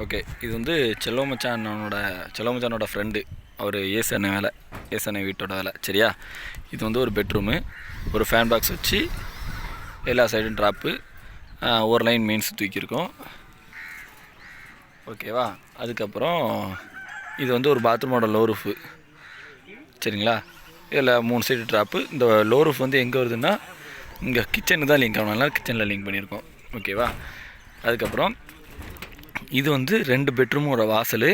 Okay. இது வந்து செல்வமச்சானோட friend. அவர் ஏசனை வீட்டோட வேலை. சரியா? இது வந்து ஒரு பெட்ரூமு. ஒரு ஃபேன் பாக்ஸ் வச்சு எல்லா சைடும் ட்ராப்பு, ஒரு லைன் மெயின்ஸ் தூக்கியிருக்கோம். ஓகேவா? அதுக்கப்புறம் இது வந்து ஒரு பாத்ரூமோட லோ ரூஃபு. சரிங்களா? இதில் 3 சைடு ட்ராப்பு. இந்த லோ ரூஃப் வந்து எங்கே வருதுன்னா இங்கே கிச்சனுக்கு தான் லிங்க் ஆகணும். அதனால் கிச்சனில் லிங்க் பண்ணியிருக்கோம். ஓகேவா? அதுக்கப்புறம் இது வந்து 2 பெட்ரூமோட வாசல்,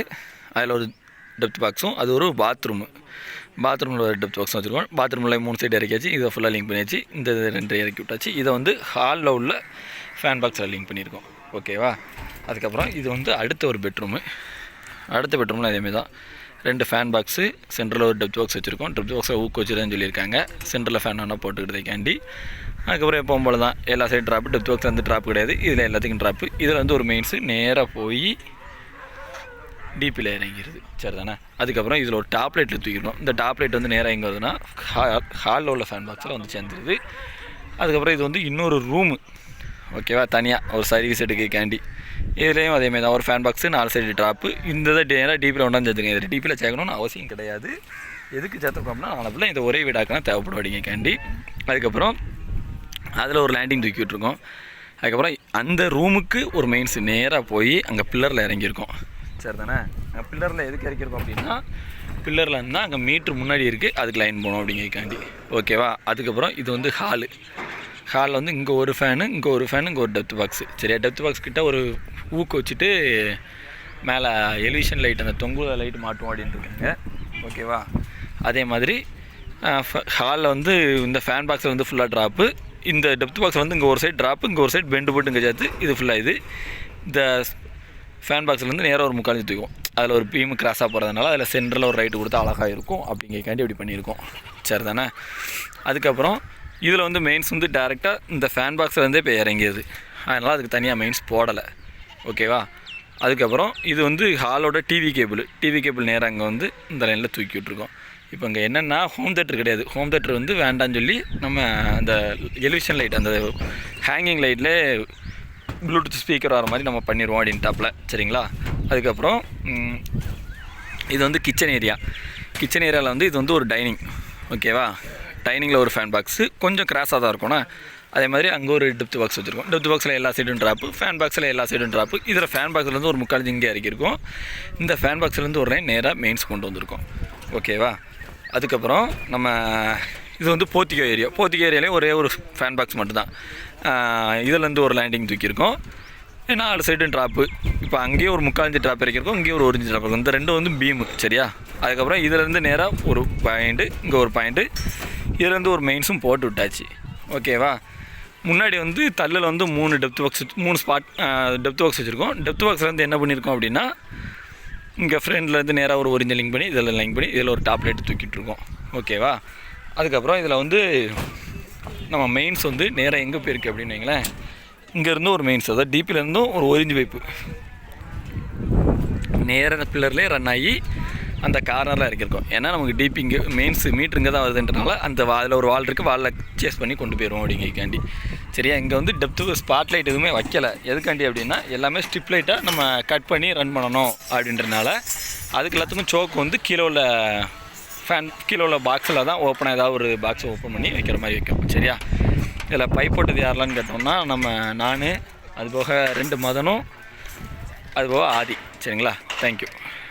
அதில் ஒரு டெப்த் பாக்ஸும், அது ஒரு பாத்ரூமில் ஒரு டெப்த் பாக்ஸும் வச்சுருக்கோம். பாத்ரூமில் 3 சைடு இறக்கியாச்சு. இதை ஃபுல்லாக லிங்க் பண்ணியாச்சு. இந்த 2 இறக்கி விட்டாச்சு. இதை வந்து ஹாலில் உள்ள ஃபேன் பாக்ஸில் லிங்க் பண்ணியிருக்கோம். ஓகேவா? அதுக்கப்புறம் இது வந்து அடுத்த பெட்ரூமில் அதேமாதிரி தான் 2 ஃபேன் பாக்ஸு, சென்டரில் ஒரு டெப்த் பாக்ஸ் வச்சுருக்கோம். டெப்த் பாக்ஸில் ஊக்கு வச்சுருன்னு சொல்லியிருக்காங்க, சென்டரில் ஃபேன் வேணால் போட்டுக்கிட்டதைக்காண்டி. அதுக்கப்புறம் எப்பவும் போல தான் எல்லா சைடும் ட்ராப்பு. டெப்த் பாக்ஸ் வந்து ட்ராப் கிடையாது, இதில் எல்லாத்துக்கும் ட்ராப்பு. இதில் வந்து ஒரு மெயின்ஸு நேராக போய் டிபியில் இறங்கிடுது. சரி தானே? அதுக்கப்புறம் இதில் ஒரு டாப் லைட்டில் தூக்கிடணும். இந்த டாப் லைட் வந்து நேராக எங்கே வருதுன்னா ஹாலில் உள்ள ஃபேன் பாக்ஸில் வந்து சேர்ந்துருது. அதுக்கப்புறம் இது வந்து இன்னொரு ரூமு. ஓகேவா? தனியாக ஒரு சர்வீஸ் எடுக்கிறக்காண்டி. இதுலேயும் அதேமாதிரி தான் ஒரு ஃபேன் பாக்ஸு, 4 சைடு ட்ராப்பு. இந்த இதை நேராக டிபியில் ஒன்றாந்து சேர்த்துங்க. இதில் டிபியில் சேர்க்கணும்னு அவசியம் கிடையாது. எதுக்கு சேர்த்துருக்கோம்னா நாளைக்குள்ள இந்த ஒரே வீடாக்கலாம் தேவைப்படுவீங்கக்காண்டி. அதுக்கப்புறம் அதில் ஒரு லேண்டிங் தூக்கி விட்ருக்கோம். அதுக்கப்புறம் அந்த ரூமுக்கு ஒரு மெயின்ஸ் நேராக போய் அங்கே பில்லரில் இறங்கியிருக்கோம். சரி தானே? அங்கே பில்லரில் எதுக்கு இறக்கியிருக்கோம் அப்படின்னா, பில்லரில் இருந்தால் அங்கே மீட்ரு முன்னாடி இருக்குது, அதுக்கு லைன் போகணும் அப்படிங்கிறக்காண்டி. ஓகேவா? அதுக்கப்புறம் இது வந்து ஹாலில் வந்து இங்கே ஒரு ஃபேனு, இங்கே ஒரு டெப்த் பாக்ஸு. சரியா? டெப்த் பாக்ஸ் கிட்ட ஒரு ஊக்கு வச்சுட்டு மேலே எலிவிஷன் லைட், அந்த தொங்குல லைட் மாட்டுவோம் அப்படின்ட்டு இருக்காங்க. ஓகேவா? அதே மாதிரி ஹாலில் வந்து இந்த ஃபேன் பாக்ஸில் வந்து ஃபுல்லாக ட்ராப்பு. இந்த டெப்த் பாக்ஸ் வந்து இங்கே ஒரு சைடு ட்ராப்பு, இங்கே ஒரு சைடு பெண்டு போட்டு இங்கே சேர்த்து இது ஃபுல்லாக இந்த ஃபேன் பாக்ஸ்லேருந்து நேராக ஒரு 3/4 தூக்கும். அதில் ஒரு பீமு கிராஸாக போகிறதுனால அதில் சென்டரில் ஒரு ரைட்டு கொடுத்தா அழகாக இருக்கும் அப்படிங்கிறக்காண்டி இப்படி பண்ணியிருக்கோம். சரி தானே? அதுக்கப்புறம் இதில் வந்து மெயின்ஸ் வந்து டேரெக்டாக இந்த ஃபேன் பாக்ஸில் இருந்தே இப்போ இறங்கியது. அதனால் அதுக்கு தனியாக மெயின்ஸ் போடலை. ஓகேவா? அதுக்கப்புறம் இது வந்து ஹாலோட டிவி கேபிள் நேராக அங்கே வந்து இந்த லைனில் தூக்கி விட்ருக்கோம். இப்போ இங்கே என்னென்னா ஹோம் தேட்டர் கிடையாது. ஹோம் தேட்டர் வந்து வேண்டான்னு சொல்லி நம்ம அந்த எலிவிஷன் லைட், அந்த ஹேங்கிங் லைட்டில் ப்ளூடூத் ஸ்பீக்கர் வர மாதிரி நம்ம பண்ணிடுவோம் அப்படின்ட்டாப்பில். சரிங்களா? அதுக்கப்புறம் இது வந்து கிச்சன் ஏரியாவில் வந்து இது வந்து ஒரு டைனிங். ஓகேவா? டைனிங்கில் ஒரு ஃபேன் பாக்ஸு கொஞ்சம் கிராஸாக தான் இருக்கும்னா, அதே மாதிரி அங்கே ஒரு டெப்த் பாக்ஸ் வச்சுருக்கோம். டெப்த் பாக்ஸில் எல்லா சைடும் ட்ராப்பு, ஃபேன் பாக்ஸில் எல்லா சைடும் ட்ராப்பு. இதில் ஃபேன் பாக்ஸ்லேருந்து ஒரு 3/4 இங்கே இறக்கியிருக்கோம். இந்த ஃபேன் பாக்ஸ்லேருந்து ஒரு லைன் நேராக மெயின்ஸ் கொண்டு வந்திருக்கோம். ஓகேவா? அதுக்கப்புறம் நம்ம இது வந்து போர்த்திகோ ஏரியாலேயும் ஒரே ஒரு ஃபேன் பாக்ஸ் மட்டும்தான். இதிலேருந்து ஒரு லேண்டிங் தூக்கியிருக்கோம். 4 சைடும் ட்ராப்பு. இப்போ அங்கேயே ஒரு 3/4 இன்ச்சு ட்ராப் இறக்கியிருக்கோம், இங்கேயே ஒரு 1 இன்ச்சு ட்ராப் இருக்கும். இந்த 2 வந்து பீமு. சரியா? அதுக்கப்புறம் இதிலேருந்து நேராக ஒரு பாயிண்ட்டு, இங்கே ஒரு பாயிண்ட்டு, இதுலேருந்து ஒரு மெயின்ஸும் போட்டு விட்டாச்சு. ஓகேவா? முன்னாடி வந்து தள்ளில் வந்து 3 டெப்த் பாக்ஸ் வச்சுருக்கோம். டெப்த் பாக்ஸ்லேருந்து என்ன பண்ணியிருக்கோம் அப்படின்னா, இங்கே ஃப்ரெண்ட்லேருந்து நேராக ஒரு இன்ச்சு லிங்க் பண்ணி இதில் லிங்க் பண்ணி இதில் ஒரு டாப் லைட் தூக்கிட்டுருக்கோம். ஓகேவா? அதுக்கப்புறம் இதில் வந்து நம்ம மெயின்ஸ் வந்து நேராக எங்கே போயிருக்கு அப்படின்னு வைங்களேன், இங்கேருந்து ஒரு மெயின்ஸ், அதாவது டிபிலேருந்தும் ஒரு 1 இன்ச்சு பைப்பு நேராக பில்லர்லேயே ரன் ஆகி அந்த கார்னரில் இறக்கியிருக்கோம். ஏன்னா நமக்கு டிபி இங்கே மெயின்ஸ் மீட்ரு இங்கே தான் வருதுன்றனால அந்த அதில் ஒரு வால் இருக்குது, வாலில் சேஸ் பண்ணி கொண்டு போயிடுவோம் அப்படிங்கிறக்காண்டி. சரியா? இங்கே வந்து டெப்த்து ஸ்பாட் லைட் எதுவுமே வைக்கலை. எதுக்காண்டி அப்படின்னா எல்லாமே ஸ்ட்ரிப் லைட்டாக நம்ம கட் பண்ணி ரன் பண்ணணும் அப்படின்றனால அதுக்கு எல்லாத்துக்கும் சோக்கு வந்து கீழே உள்ள பாக்ஸில் தான் ஓப்பனாக ஏதாவது ஒரு பாக்ஸை ஓப்பன் பண்ணி வைக்கிற மாதிரி வைக்கும். சரியா? இதில் பைப் போட்டது யாரெலான்னு கேட்டோம்னா நான் அதுபோக 2 மதனும், அதுபோக ஆதி. சரிங்களா? தேங்க்யூ.